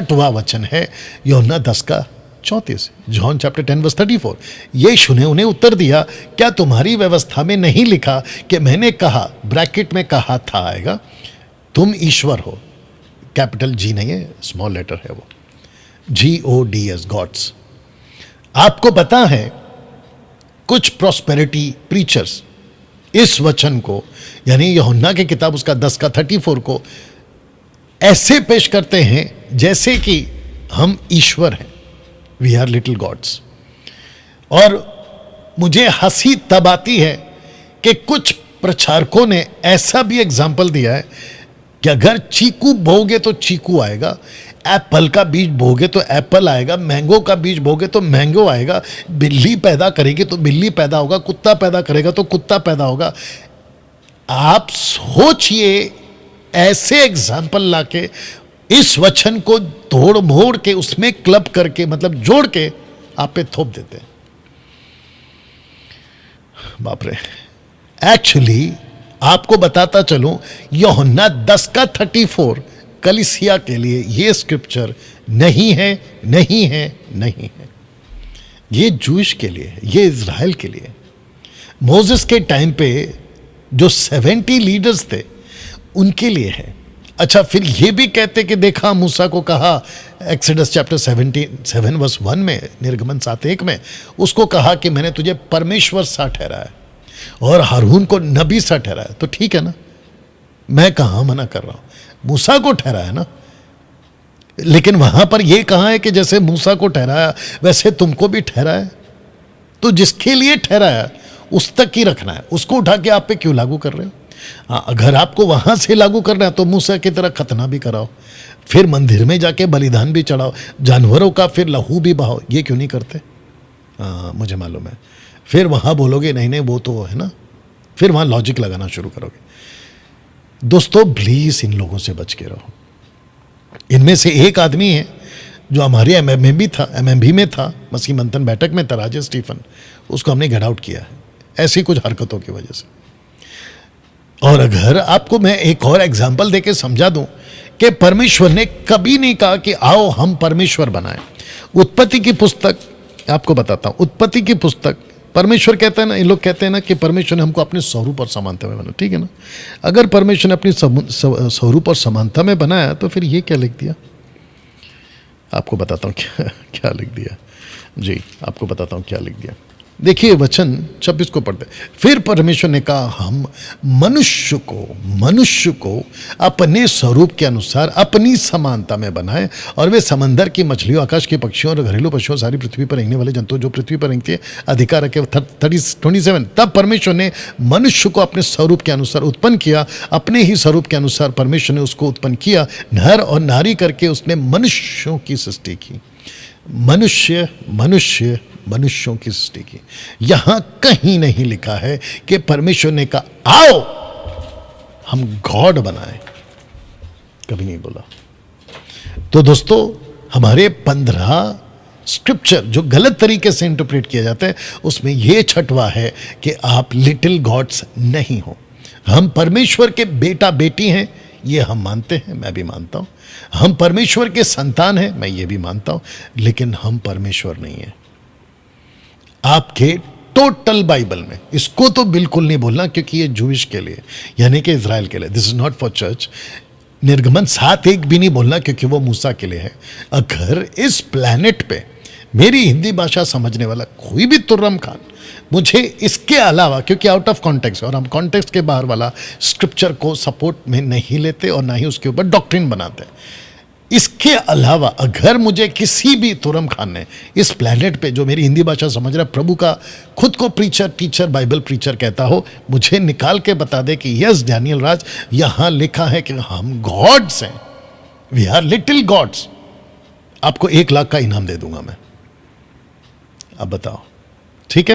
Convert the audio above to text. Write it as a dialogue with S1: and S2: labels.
S1: छठवां वचन है यूहन्ना 10:34, जॉन चैप्टर 10:34। यीशु ने उन्हें उत्तर दिया, क्या तुम्हारी व्यवस्था में नहीं लिखा कि मैंने कहा, ब्रैकेट में कहा था आएगा, तुम ईश्वर हो। कैपिटल जी नहीं है, स्मॉल लेटर है वो, GODS, गॉड्स। आपको पता है कुछ प्रॉस्पेरिटी प्रीचर्स इस वचन को, यानी यूहन्ना की किताब उसका 10:34 को ऐसे पेश करते हैं जैसे कि हम ईश्वर हैं, वी आर लिटिल गॉड्स। और मुझे हंसी तब आती है कि कुछ प्रचारकों ने ऐसा भी एग्जाम्पल दिया है कि अगर चीकू बोगे तो चीकू आएगा, एप्पल का बीज बोगे तो एप्पल आएगा, मैंगो का बीज बोगे तो मैंगो आएगा, बिल्ली पैदा करेगी तो बिल्ली पैदा होगा, कुत्ता पैदा करेगा तो कुत्ता पैदा होगा। आप सोचिए, ऐसे एग्जाम्पल लाके इस वचन को तोड़ मोड़ के उसमें क्लब करके, मतलब जोड़ के आप पे थोप देते हैं। बाप रे। एक्चुअली आपको बताता चलूं, यूहन्ना 10:34 कलीसिया के लिए ये स्क्रिप्चर नहीं है, नहीं है, नहीं है। ये जूश के लिए है, ये इज़राइल के लिए। मोसेस के टाइम पे जो 70 लीडर्स थे उनके लिए है। अच्छा, फिर ये भी कहते कि देखा मूसा को कहा, एक्सोडस चैप्टर 7:1 में, निर्गमन 7:1 में उसको कहा कि मैंने तुझे परमेश्वर सा ठहराया और हारून को नबी सा ठहराया। तो ठीक है ना, मैं कहाँ मना कर रहा हूँ, मूसा को ठहराया ना। लेकिन वहां पर यह कहा है कि जैसे मूसा को ठहराया वैसे तुमको भी ठहराया। तो जिसके लिए ठहराया उस तक ही रखना है, उसको उठा के आप पे क्यों लागू कर रहे हो? हाँ, अगर आपको वहां से लागू करना है तो मूसा की तरह खतना भी कराओ, फिर मंदिर में जाके बलिदान भी चढ़ाओ, जानवरों का फिर लहू भी बहाओ। ये क्यों नहीं करते? हाँ, मुझे मालूम है। फिर वहां बोलोगे नहीं नहीं वो तो है ना, फिर वहां लॉजिक लगाना शुरू करोगे। दोस्तों प्लीज इन लोगों से बच के रहो। इनमें से एक आदमी है जो हमारे एमएमबी में था, मसीह मंथन बैठक में था, राजेश स्टीफन। उसको हमने गेट आउट किया है ऐसी कुछ हरकतों की वजह से। और अगर आपको मैं एक और एग्जाम्पल देके समझा दूं कि परमेश्वर ने कभी नहीं कहा कि आओ हम परमेश्वर बनाएं। उत्पत्ति की पुस्तक आपको बताता हूं, उत्पत्ति की पुस्तक, परमेश्वर कहता है ना, इन लोग कहते हैं ना कि परमेश्वर ने हमको अपने स्वरूप और समानता में बनाया। ठीक है ना, अगर परमेश्वर ने अपनी स्वरूप और समानता में बनाया तो फिर ये क्या लिख दिया? आपको बताता हूँ क्या लिख दिया जी, आपको बताता हूँ क्या लिख दिया। देखिए वचन 26 को पढ़ते, फिर परमेश्वर ने कहा हम मनुष्य को अपने स्वरूप के अनुसार अपनी समानता में बनाए, और वे समंदर की मछलियों, आकाश के पक्षियों और घरेलू पशुओं, सारी पृथ्वी पर रेंगने वाले जंतु जो पृथ्वी पर रेंगते हैं अधिकार रखे। 27, तब परमेश्वर ने मनुष्य को अपने स्वरूप के अनुसार उत्पन्न किया, अपने ही स्वरूप के अनुसार परमेश्वर ने उसको उत्पन्न किया, नर और नारी करके उसने मनुष्यों की सृष्टि की। मनुष्यों की सृष्टि की। यहां कहीं नहीं लिखा है कि परमेश्वर ने कहा आओ हम गॉड बनाएं, कभी नहीं बोला। तो दोस्तों हमारे 15 स्क्रिप्चर जो गलत तरीके से इंटरप्रेट किया जाता है उसमें यह छठवा है कि आप लिटिल गॉड्स नहीं हो। हम परमेश्वर के बेटा बेटी हैं, ये हम मानते हैं, मैं भी मानता हूं। हम परमेश्वर के संतान हैं, मैं ये भी मानता हूं, लेकिन हम परमेश्वर नहीं है। आपके टोटल बाइबल में इसको तो बिल्कुल नहीं बोलना, क्योंकि ये जूइश के लिए, यानी कि इज़राइल के लिए, this is not for church. निर्गमन 7:1 भी नहीं बोलना, क्योंकि वो मूसा के लिए है। अगर इस प्लैनेट पे मेरी हिंदी भाषा समझने वाला कोई भी तुर्रम खान मुझे इसके अलावा, क्योंकि आउट ऑफ कॉन्टेक्स्ट और हम कॉन्टेक्स्ट के बाहर वाला स्क्रिप्चर को सपोर्ट में नहीं लेते और ना ही उसके ऊपर डॉक्ट्रिन बनाते हैं, इसके अलावा अगर मुझे किसी भी तुरम खान ने इस प्लेनेट पे जो मेरी हिंदी भाषा समझ रहा है, प्रभु का खुद को प्रीचर, टीचर, बाइबल प्रीचर कहता हो, मुझे निकाल के बता दे कि यस डैनियल राज, यहां लिखा है कि हम गॉड्स हैं, वी आर लिटिल गॉड्स, आपको 1 लाख का इनाम दे दूंगा मैं। अब बताओ, ठीक है?